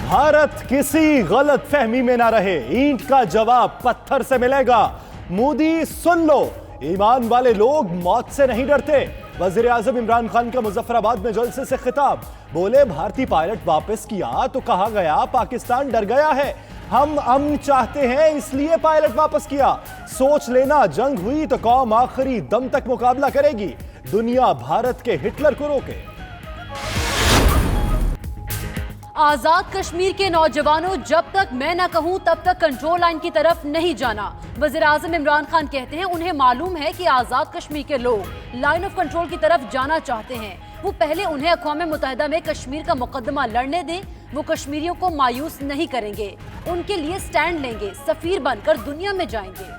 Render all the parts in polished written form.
भारत किसी गलत फहमी में ना रहे, ईंट का जवाब पत्थर से मिलेगा। मोदी सुन लो, ईमान वाले लोग मौत से नहीं डरते। वजीर आजम इमरान खान का मुजफ्फराबाद में जलसे से खिताब, बोले भारतीय पायलट वापस किया तो कहा गया पाकिस्तान डर गया है, हम अमन चाहते हैं इसलिए पायलट वापस किया। सोच लेना, जंग हुई तो कौम आखिरी दम तक मुकाबला करेगी, दुनिया भारत के हिटलर को रोके। आजाद कश्मीर के नौजवानों, जब तक मैं न कहूं तब तक कंट्रोल लाइन की तरफ नहीं जाना। वजीर आजम इमरान खान कहते हैं उन्हें मालूम है कि आजाद कश्मीर के लोग लाइन ऑफ कंट्रोल की तरफ जाना चाहते हैं। वो पहले उन्हें अक़वाम मुत्तहिदा में कश्मीर का मुकदमा लड़ने दें। वो कश्मीरियों को मायूस नहीं करेंगे, उनके लिए स्टैंड लेंगे, सफीर बनकर दुनिया में जाएंगे।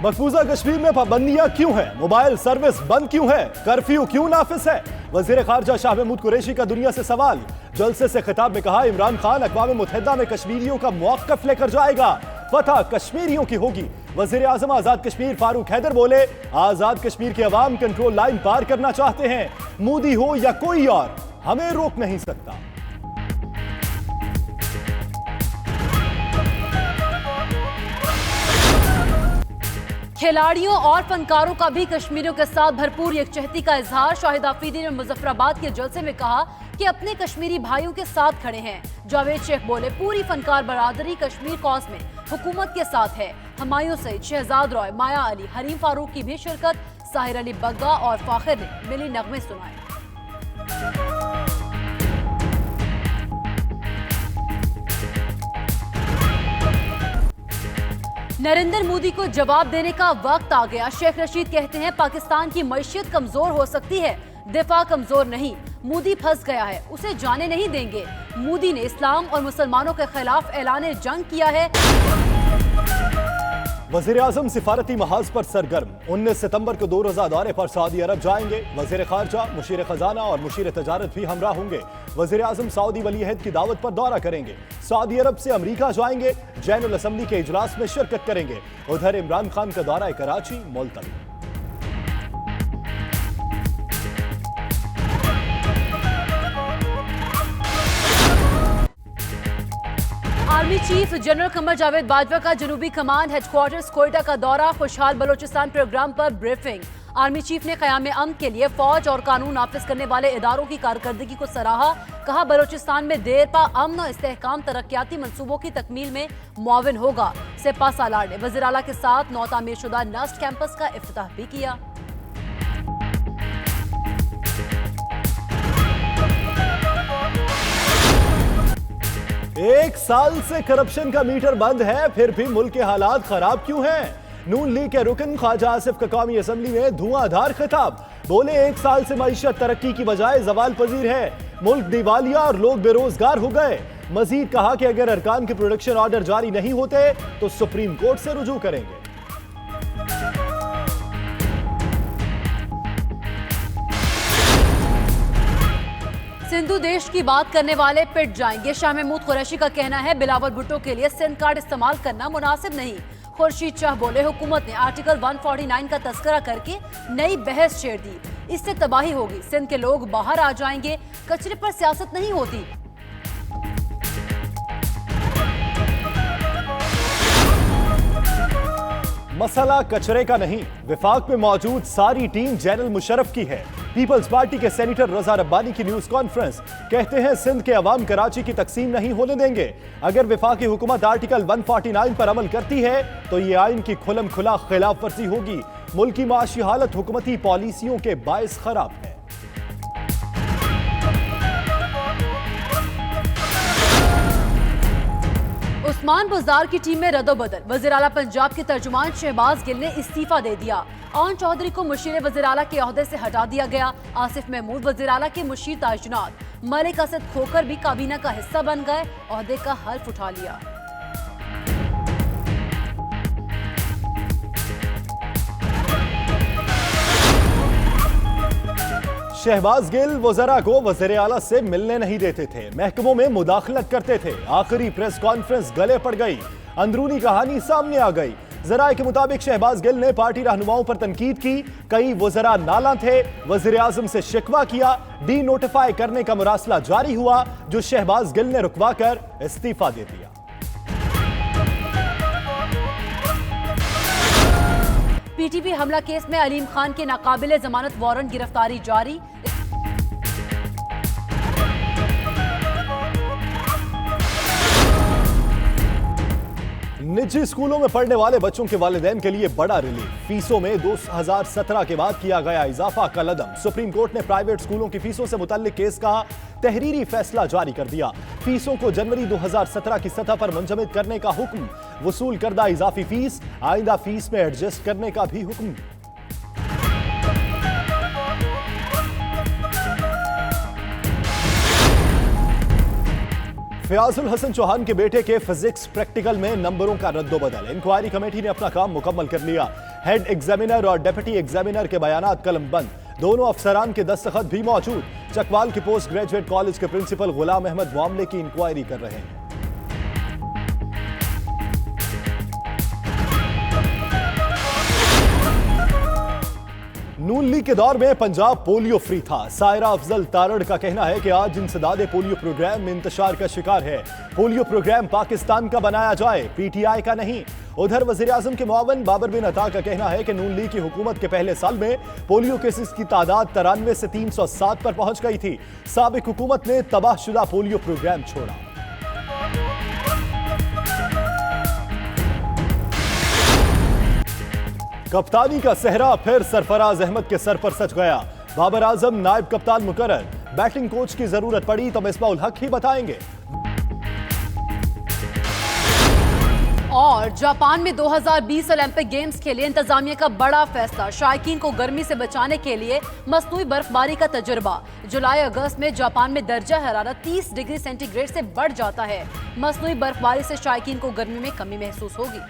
मकबूजा कश्मीर में पाबंदियां क्यों हैं? मोबाइल सर्विस बंद क्यों है? कर्फ्यू क्यों नाफिज है? वजीर खारजा शाह महमूद कुरैशी का दुनिया से सवाल। जलसे से खिताब में कहा, इमरान खान अक़वाम मुत्तहिदा में कश्मीरियों का मौक़िफ़ लेकर जाएगा, फतह कश्मीरियों की होगी। वजीर आजम आजाद कश्मीर फारूक हैदर बोले, आजाद कश्मीर के अवाम कंट्रोल लाइन पार करना चाहते हैं, मोदी हो या कोई और हमें रोक नहीं सकता। खिलाड़ियों और फनकारों का भी कश्मीरियों के साथ भरपूर यकजहती का इजहार। शाहिद आफरीदी ने मुजफ्फराबाद के जलसे में कहा कि अपने कश्मीरी भाइयों के साथ खड़े हैं। जावेद शेख बोले, पूरी फनकार बरादरी कश्मीर कॉज में हुकूमत के साथ है। हुमायूं सईद, शहजाद रॉय, माया अली, हरीम फारूक की भी शिरकत। साहिर अली बग्गा और फाखिर ने मिली नगमे सुनाए। नरेंद्र मोदी को जवाब देने का वक्त आ गया। शेख रशीद कहते हैं पाकिस्तान की मईशत कमजोर हो सकती है, दिफा कमजोर नहीं। मोदी फंस गया है, उसे जाने नहीं देंगे। मोदी ने इस्लाम और मुसलमानों के खिलाफ ऐलान जंग किया है। वजीर आजम सिफारती महाज पर सरगर्म, 19 सितंबर को 2 रोजा दौरे पर सऊदी अरब जाएंगे। वजीर खारजा, मुशीर खजाना और मुशीर तजारत भी हमरा होंगे। वजीर आजम सऊदी वली अहद की दावत पर दौरा करेंगे। सऊदी अरब से अमरीका जाएंगे, जैनुल असम्बली के इजलास में शिरकत करेंगे। उधर इमरान खान का दौरा Karachi मुलतवी। Army chief general Qamar Javed Bajwa का जनूबी कमांड हेडक्वार्टर्स कोयटा का दौरा। खुशहाल बलोचिस्तान प्रोग्राम पर ब्रीफिंग। आर्मी चीफ ने क़याम अमन के लिए फौज और कानून नाफिज करने वाले इदारों की कारकर्दगी को सराहा। कहा, बलोचिस्तान में देर पा अमन और इस्तेहकाम तरक्याती मंसूबों की तकमील में मुआविन होगा। सिपा सालार ने वज़ीर आला के साथ नौ तामीर शुदा नस्ट कैंपस का इफ्तिताह भी किया। एक साल से करप्शन का मीटर बंद है, फिर भी मुल्क के हालात खराब क्यों हैं? नून लीग के रुकन ख्वाजा आसिफ का कौमी असम्बली में धुआंधार खिताब, बोले एक साल से मईशत तरक्की की बजाय जवाल पजीर है, मुल्क दिवालिया और लोग बेरोजगार हो गए। मजीद कहा कि अगर अरकान के प्रोडक्शन ऑर्डर जारी नहीं होते तो सुप्रीम कोर्ट से रुजू करेंगे। सिंधु देश की बात करने वाले पिट जाएंगे। शाह महमूद कुरैशी का कहना है बिलावल भुट्टो के लिए सिंध कार्ड इस्तेमाल करना मुनासिब नहीं। खुर्शीद शाह बोले, हुकूमत ने आर्टिकल 149 का तस्करा करके नई बहस छेड़ दी, इससे तबाही होगी, सिंध के लोग बाहर आ जाएंगे, कचरे पर सियासत नहीं होती। मसला कचरे का नहीं, विफाक में मौजूद सारी टीम जनरल मुशर्रफ की है। पीपल्स पार्टी के सेनेटर रजा रब्बानी की न्यूज कॉन्फ्रेंस, कहते हैं सिंध के अवाम कराची की तकसीम नहीं होने देंगे। अगर विफाकी हुकूमत आर्टिकल 149 पर अमल करती है तो ये आइन की खुलम खुला खिलाफ वर्जी होगी। मुल्क की माशी हालत हुकूमती पॉलिसियों के बायस खराब है। उस्मान बुज़दार की टीम में रद्दोबदल। वज़ीर आला पंजाब के तर्जुमान शहबाज गिल ने इस्तीफा दे दिया। आन चौधरी को मुशीर वज़ीर आला के ओहदे से हटा दिया गया। आसिफ महमूद वज़ीर आला के मुशीर ताइनात। मलिक असद खोकर भी काबीना का हिस्सा बन गए, ओहदे का हल्फ उठा लिया। शहबाज गिल वज़रा को वज़ीर आला से मिलने नहीं देते थे, महकमों में मुदाखलत करते थे। आखिरी प्रेस कॉन्फ्रेंस गले पड़ गई, अंदरूनी कहानी सामने आ गई। जराये के मुताबिक शहबाज गिल ने पार्टी रहनुमाओं पर तनकीद की, कई वज़रा नाला थे, वज़ीर आज़म से शिकवा किया, डी नोटिफाई करने का मुरासला जारी हुआ, जो शहबाज गिल ने रुकवा कर इस्तीफा दे दिया। पीटीपी हमला केस में अलीम खान के नाकाबिले जमानत वारंट गिरफ्तारी जारी। निजी स्कूलों में पढ़ने वाले बच्चों के वालिदैन के लिए बड़ा रिलीफ, फीसों में 2017 के बाद किया गया इजाफा का कदम। सुप्रीम कोर्ट ने प्राइवेट स्कूलों की फीसों से मुतल्लिक केस का तहरीरी फैसला जारी कर दिया। फीसों को जनवरी 2017 की सतह पर मुंजमद करने का हुक्म, वसूल करदा इजाफी फीस आइंदा फीस में एडजस्ट करने का भी हुक्म। फयाजुल हसन चौहान के बेटे के फिजिक्स प्रैक्टिकल में नंबरों का रद्दोबदल, इंक्वायरी कमेटी ने अपना काम मुकम्मल कर लिया। हेड एग्जामिनर और डिप्टी एग्जामिनर के बयानात कलमबंद, दोनों अफसरान के दस्तखत भी मौजूद। चकवाल के पोस्ट ग्रेजुएट कॉलेज के प्रिंसिपल गुलाम अहमद मामले की इंक्वायरी कर रहे हैं। नून लीग के दौर में पंजाब पोलियो फ्री था। सायरा अफजल तारड़ का कहना है कि आज इंसदादे पोलियो प्रोग्राम में इंतशार का शिकार है। पोलियो प्रोग्राम पाकिस्तान का बनाया जाए, पीटीआई का नहीं। उधर वजीर आजम के मुआवन बाबर बिन अता का कहना है कि नून लीग की हुकूमत के पहले साल में पोलियो केसेस की तादाद 93 से 307 पर पहुंच गई थी। साबिक हुकूमत ने तबाहशुदा पोलियो प्रोग्राम छोड़ा। कप्तानी का सेहरा फिर सरफराज अहमद के सर पर सच गया। बाबर आजम नायब कप्तान मुकर्रर, बैटिंग कोच की जरूरत पड़ी तो मिसबाह उल हक ही बताएंगे। और जापान में 2020 ओलंपिक गेम्स के लिए इंतजामिया का बड़ा फैसला, शायकीन को गर्मी से बचाने के लिए मसनूई बर्फबारी का तजुर्बा। जुलाई अगस्त में जापान में दर्जा हरारत 30 डिग्री सेंटीग्रेड से बढ़ जाता है। मसनूई बर्फबारी से शायकीन को गर्मी में कमी महसूस होगी।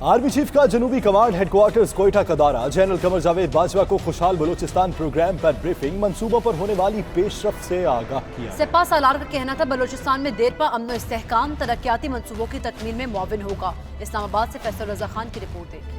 आर्मी चीफ का जनूबी कमांड हेडक्वार्टर्स कोयटा का दौरा, जनरल कमर जावेद बाजवा को खुशहाल बलूचिस्तान प्रोग्राम पर ब्रीफिंग, मंसूबों पर होने वाली पेशरफ्त से आगाह किया। सिपा सालार का कहना था बलूचिस्तान में देर पर अमन इस्तेहकाम तरक्याती मंसूबों की तकमील में मुआविन होगा। इस्लामाबाद से फैसल रजा खान की रिपोर्ट देखिए।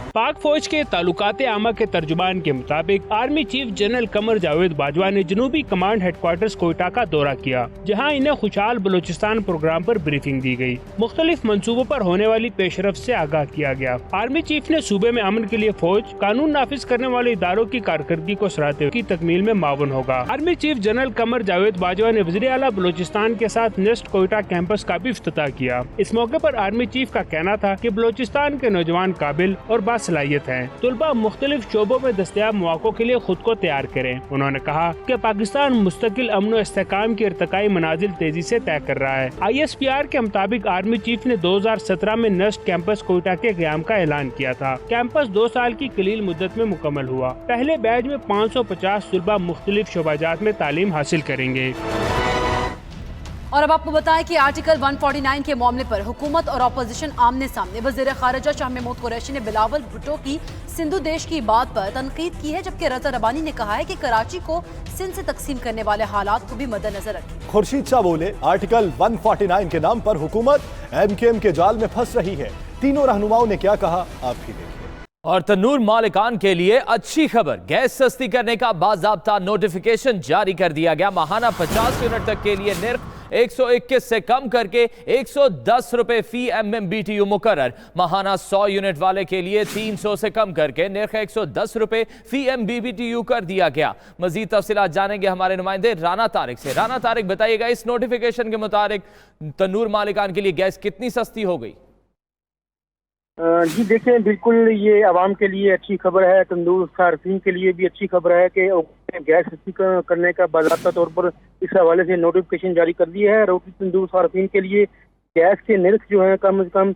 पाक फौज के ताल्लुकात आमा के तर्जुमान के मुताबिक army chief general Qamar Javed Bajwa ने जनूबी कमांड हेडक्वार्टर्स कोयटा का दौरा किया, जहां इन्हें खुशहाल बलूचिस्तान प्रोग्राम पर ब्रीफिंग दी गई। मुख्तलिफ मंसूबों पर होने वाली पेशरफ्त से आगाह किया गया। आर्मी चीफ ने सूबे में अमन के लिए फौज, कानून नाफिज करने वाले इदारों की कारकर्दगी को सराहते हुए की तकमील में मावन होगा। Army chief general Qamar Javed Bajwa ने वज़ीर आला बलूचिस्तान के साथ नेस्ट कोयटा कैंपस का भी इफ्तिताह किया। इस मौके पर आर्मी चीफ का कहना था कि बलूचिस्तान के नौजवान काबिल और बासलाहियत हैं। तुलबा मुख्तलिफ शोबों में दस्तयाब मौकों के लिए खुद को तैयार करें। उन्होंने कहा कि पाकिस्तान मुस्तकिल अमन और इस्तेहकाम की इर्तिकाई मनाजिल तेजी से तय कर रहा है। ISPR के मुताबिक आर्मी चीफ ने 2017 में नेस्ट कैंपस कोयटा के क़याम का ऐलान किया था। कैंपस 2 साल की कलील मुद्दत में मुकम्मल हुआ। पहले बैच में 550 तुलबा मुख्तलिफ शोबाजात में तालीम हासिल करेंगे। और अब आपको बताएं कि आर्टिकल 149 के मामले पर हुकूमत और अपोजिशन आमने सामने। वज़ीर खारिजा शाह महमूद कुरैशी ने बिलावल भुट्टो की सिंधु देश की बात पर तनकीद की है, जबकि रजा रबानी ने कहा है कि कराची को सिंध से तकसीम करने वाले हालात को भी मद्देनजर रखें। खुर्शीद शाह बोले, आर्टिकल 149 के नाम पर हुकूमत MKM के जाल में फंस रही है। तीनों रहनुमाओं ने क्या कहा, आप भी देखिए। और तन्नूर मालिकान के लिए अच्छी खबर, गैस सस्ती करने का बाज़ाब्ता नोटिफिकेशन जारी कर दिया गया। माहाना 50 यूनिट तक के लिए निर्ख 121 से कम करके 110 रुपए फी MMBTU मुकर्रर। माहाना 100 यूनिट वाले के लिए 300 से कम करके निर्ख 110 रुपए फी MMBTU कर दिया गया। मजीद तफसीलात जानेंगे हमारे नुमाइंदे राना तारिक से। राना तारिक, बताइएगा इस नोटिफिकेशन के मुताबिक तन्नूर मालिकान के लिए गैस कितनी सस्ती हो गई? जी देखिए, बिल्कुल ये आवाम के लिए अच्छी खबर है, तंदूर सार्फिन के लिए भी अच्छी खबर है कि गैस सस्ती करने का बाज़ाब्ता तौर पर इस हवाले से नोटिफिकेशन जारी कर दिया है। रोटी तंदूर सार्फिन के लिए गैस के निर्ख जो है कम से कम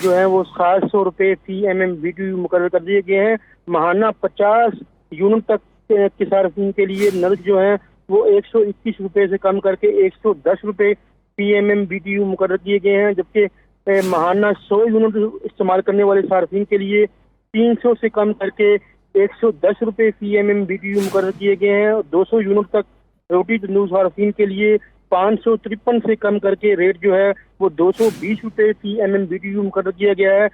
जो है वो 700 रुपये फी MMBTU मुकर्रर कर दिए गए हैं। माहाना 50 यूनिट तक के सार्फिन के लिए निर्ख जो है वो 121 रुपये से कम करके 110 रुपये फी MMBTU मुकर्रर किए गए हैं, जबकि माहाना 100 यूनिट इस्तेमाल करने वाले सार्फिन के लिए 300 से कम करके 110 रुपए फी MMBTU मुकर्रर किए गए हैं और 200 यूनिट तक रोटी तंदूर सार्फिन के लिए 553 से कम करके रेट जो है वो 220 रुपए फी MMBTU मुकर्रर किया गया है।